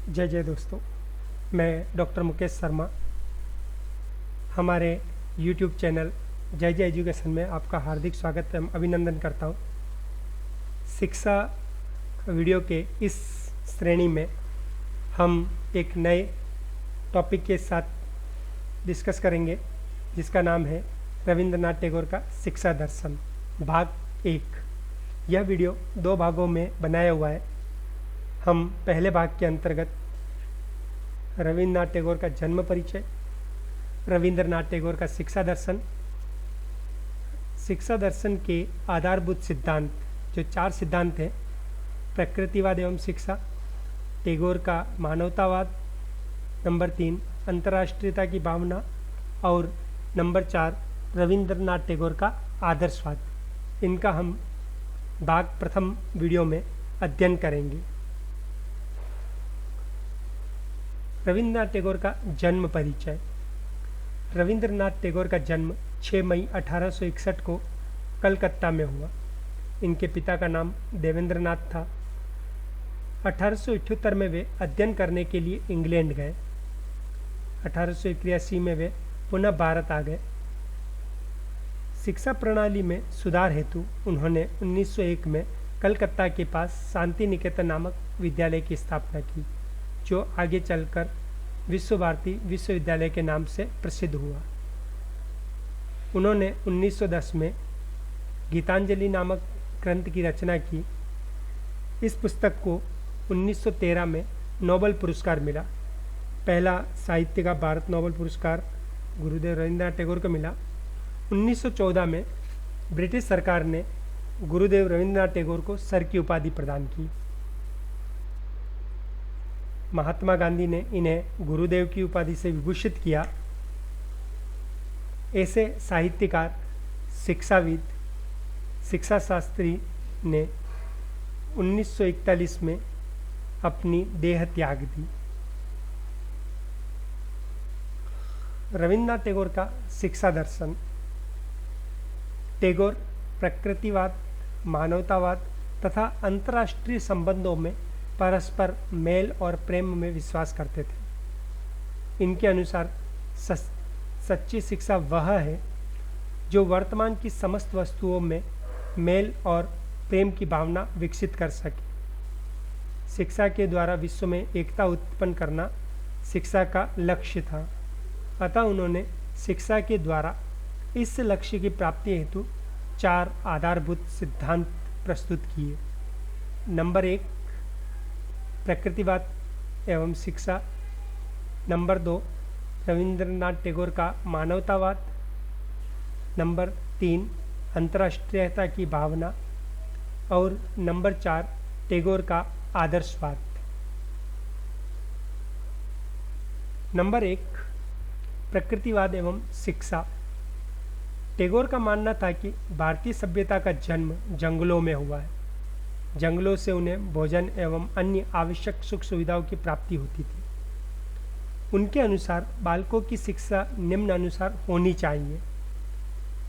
जय जय दोस्तों, मैं डॉक्टर मुकेश शर्मा हमारे YouTube चैनल जय जय एजुकेशन में आपका हार्दिक स्वागत एवं अभिनंदन करता हूँ। शिक्षा वीडियो के इस श्रेणी में हम एक नए टॉपिक के साथ डिस्कस करेंगे जिसका नाम है रविंद्रनाथ टैगोर का शिक्षा दर्शन भाग 1। यह वीडियो 2 भागों में बनाया हुआ है। हम पहले भाग के अंतर्गत रविंद्रनाथ टैगोर का जन्म परिचय, रविंद्रनाथ टैगोर का शिक्षा दर्शन के आधारभूत सिद्धांत, जो 4 सिद्धांत हैं, प्रकृतिवाद एवं शिक्षा, टैगोर का मानवतावाद, नंबर 3 अंतर्राष्ट्रीयता की भावना और नंबर 4 रविंद्रनाथ टैगोर का आदर्शवाद, इनका हम भाग प्रथम वीडियो में अध्ययन करेंगे। रविंद्रनाथ टैगोर का जन्म परिचय। रविंद्रनाथ टैगोर का जन्म 6 मई 1861 को कलकत्ता में हुआ। इनके पिता का नाम देवेंद्रनाथ था। 1878 में वे अध्ययन करने के लिए इंग्लैंड गए। 1881 में वे पुनः भारत आ गए। शिक्षा प्रणाली में सुधार हेतु उन्होंने 1901 में कलकत्ता के पास शांति निकेतन नामक विद्यालय की स्थापना की, जो आगे चलकर विश्व भारती विश्वविद्यालय के नाम से प्रसिद्ध हुआ। उन्होंने 1910 में गीतांजलि नामक ग्रंथ की रचना की। इस पुस्तक को 1913 में नोबेल पुरस्कार मिला। पहला साहित्य का भारत नोबेल पुरस्कार गुरुदेव रविंद्रनाथ टैगोर को मिला। 1914 में ब्रिटिश सरकार ने गुरुदेव रविंद्रनाथ टैगोर को सर की उपाधि प्रदान की। महात्मा गांधी ने इन्हें गुरुदेव की उपाधि से विभूषित किया। ऐसे साहित्यकार, शिक्षाविद, शिक्षा शास्त्री ने 1941 में अपनी देह त्याग दी। रविंद्रनाथ टैगोर का शिक्षा दर्शन। टैगोर प्रकृतिवाद, मानवतावाद तथा अंतर्राष्ट्रीय संबंधों में परस्पर मेल और प्रेम में विश्वास करते थे। इनके अनुसार सच्ची शिक्षा वह है जो वर्तमान की समस्त वस्तुओं में मेल और प्रेम की भावना विकसित कर सके। शिक्षा के द्वारा विश्व में एकता उत्पन्न करना शिक्षा का लक्ष्य था। अतः उन्होंने शिक्षा के द्वारा इस लक्ष्य की प्राप्ति हेतु 4 आधारभूत सिद्धांत प्रस्तुत किए। नंबर 1 प्रकृतिवाद एवं शिक्षा, नंबर 2 रविंद्रनाथ टैगोर का मानवतावाद, नंबर 3 अंतर्राष्ट्रीयता की भावना और नंबर 4 टैगोर का आदर्शवाद। नंबर 1 प्रकृतिवाद एवं शिक्षा। टैगोर का मानना था कि भारतीय सभ्यता का जन्म जंगलों में हुआ है। जंगलों से उन्हें भोजन एवं अन्य आवश्यक सुख सुविधाओं की प्राप्ति होती थी। उनके अनुसार बालकों की शिक्षा निम्नानुसार होनी चाहिए।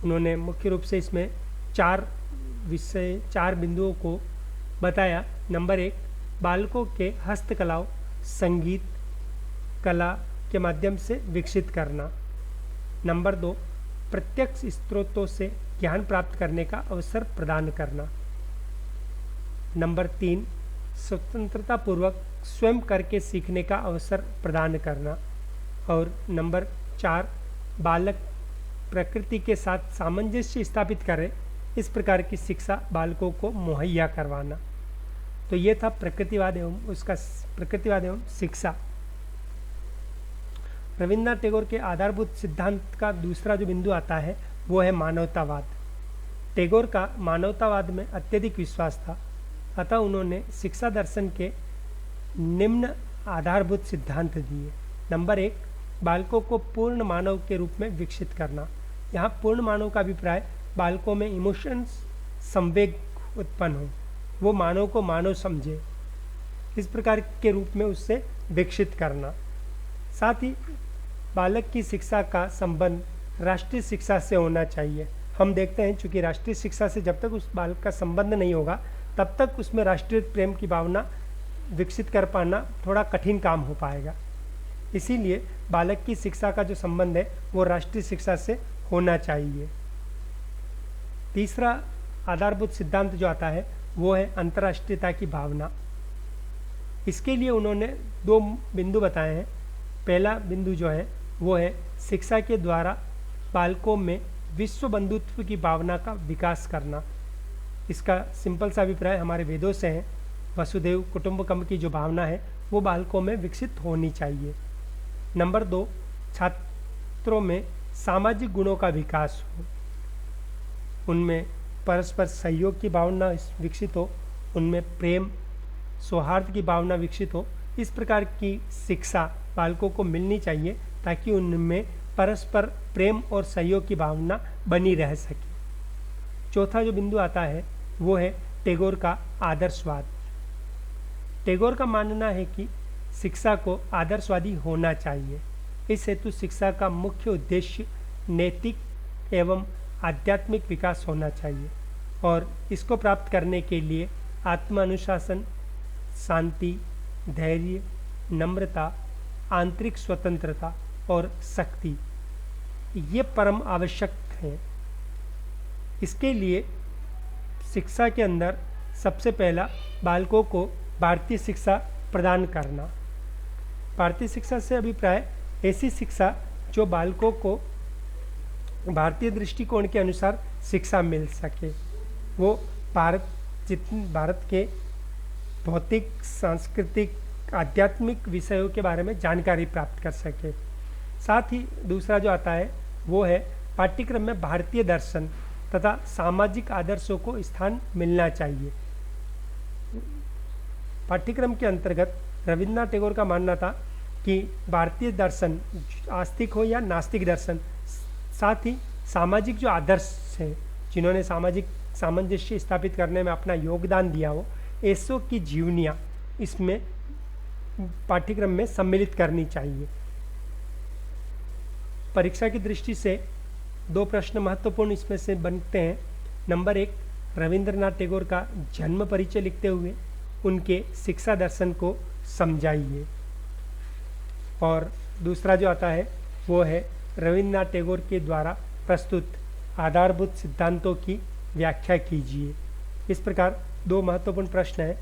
उन्होंने मुख्य रूप से इसमें 4 बिंदुओं को बताया। नंबर 1 बालकों के हस्तकलाओं, संगीत, कला के माध्यम से विकसित करना। नंबर 2 प्रत्यक्ष स्रोतों से ज्ञान प्राप्त करने का अवसर प्रदान करना। नंबर 3 स्वतंत्रता पूर्वक स्वयं करके सीखने का अवसर प्रदान करना। और नंबर 4 बालक प्रकृति के साथ सामंजस्य स्थापित करे, इस प्रकार की शिक्षा बालकों को मुहैया करवाना। तो ये था प्रकृतिवाद एवं शिक्षा। रविंद्रनाथ टैगोर के आधारभूत सिद्धांत का दूसरा जो बिंदु आता है वो है मानवतावाद। टैगोर का मानवतावाद में अत्यधिक विश्वास था। अतः उन्होंने शिक्षा दर्शन के निम्न आधारभूत सिद्धांत दिए। नंबर 1 बालकों को पूर्ण मानव के रूप में विकसित करना। यहाँ पूर्ण मानव का अभिप्राय बालकों में इमोशंस, संवेग उत्पन्न हो, वो मानव को मानव समझे, इस प्रकार के रूप में उससे विकसित करना। साथ ही बालक की शिक्षा का संबंध राष्ट्रीय शिक्षा से होना चाहिए। हम देखते हैं चूँकि राष्ट्रीय शिक्षा से जब तक उस बालक का संबंध नहीं होगा तब तक उसमें राष्ट्रीय प्रेम की भावना विकसित कर पाना थोड़ा कठिन काम हो पाएगा। इसीलिए बालक की शिक्षा का जो संबंध है वो राष्ट्रीय शिक्षा से होना चाहिए। तीसरा आधारभूत सिद्धांत जो आता है वो है अंतर्राष्ट्रीयता की भावना। इसके लिए उन्होंने 2 बिंदु बताए हैं। पहला बिंदु जो है वो है शिक्षा के द्वारा बालकों में विश्व बंधुत्व की भावना का विकास करना। इसका सिंपल सा अभिप्राय हमारे वेदों से है। वसुधैव कुटुंबकम की जो भावना है वो बालकों में विकसित होनी चाहिए। नंबर 2, छात्रों में सामाजिक गुणों का विकास हो, उनमें परस्पर सहयोग की भावना विकसित हो, उनमें प्रेम सौहार्द की भावना विकसित हो। इस प्रकार की शिक्षा बालकों को मिलनी चाहिए ताकि उनमें परस्पर प्रेम और सहयोग की भावना बनी रह सके। चौथा जो बिंदु आता है वो है टैगोर का आदर्शवाद। टैगोर का मानना है कि शिक्षा को आदर्शवादी होना चाहिए। इस हेतु शिक्षा का मुख्य उद्देश्य नैतिक एवं आध्यात्मिक विकास होना चाहिए और इसको प्राप्त करने के लिए आत्मानुशासन, शांति, धैर्य, नम्रता, आंतरिक स्वतंत्रता और शक्ति ये परम आवश्यक हैं। इसके लिए शिक्षा के अंदर सबसे पहला बालकों को भारतीय शिक्षा प्रदान करना। भारतीय शिक्षा से अभिप्राय ऐसी शिक्षा जो बालकों को भारतीय दृष्टिकोण के अनुसार शिक्षा मिल सके। वो भारत के भौतिक, सांस्कृतिक, आध्यात्मिक विषयों के बारे में जानकारी प्राप्त कर सके। साथ ही दूसरा जो आता है वो है पाठ्यक्रम में भारतीय दर्शन तथा सामाजिक आदर्शों को स्थान मिलना चाहिए। पाठ्यक्रम के अंतर्गत रविन्द्रनाथ टैगोर का मानना था कि भारतीय दर्शन आस्तिक हो या नास्तिक दर्शन, साथ ही सामाजिक जो आदर्श हैं जिन्होंने सामाजिक सामंजस्य स्थापित करने में अपना योगदान दिया हो, ऐसों की जीवनियाँ इसमें पाठ्यक्रम में सम्मिलित करनी चाहिए। परीक्षा की दृष्टि से 2 प्रश्न महत्वपूर्ण इसमें से बनते हैं। नंबर 1, रविन्द्रनाथ टैगोर का जन्म परिचय लिखते हुए उनके शिक्षा दर्शन को समझाइए। और दूसरा जो आता है वो है रविन्द्रनाथ टैगोर के द्वारा प्रस्तुत आधारभूत सिद्धांतों की व्याख्या कीजिए। इस प्रकार 2 महत्वपूर्ण प्रश्न हैं।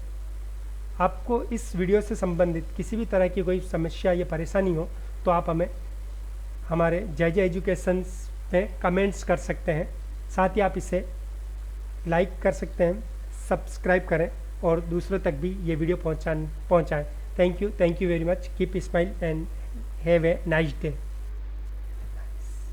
आपको इस वीडियो से संबंधित किसी भी तरह की कोई समस्या या परेशानी हो तो आप हमें हमारे जय एजुकेशन पे कमेंट्स कर सकते हैं। साथ ही आप इसे लाइक कर सकते हैं, सब्सक्राइब करें और दूसरों तक भी ये वीडियो पहुंचाएं। Thank you very much. Keep smile and have a nice day.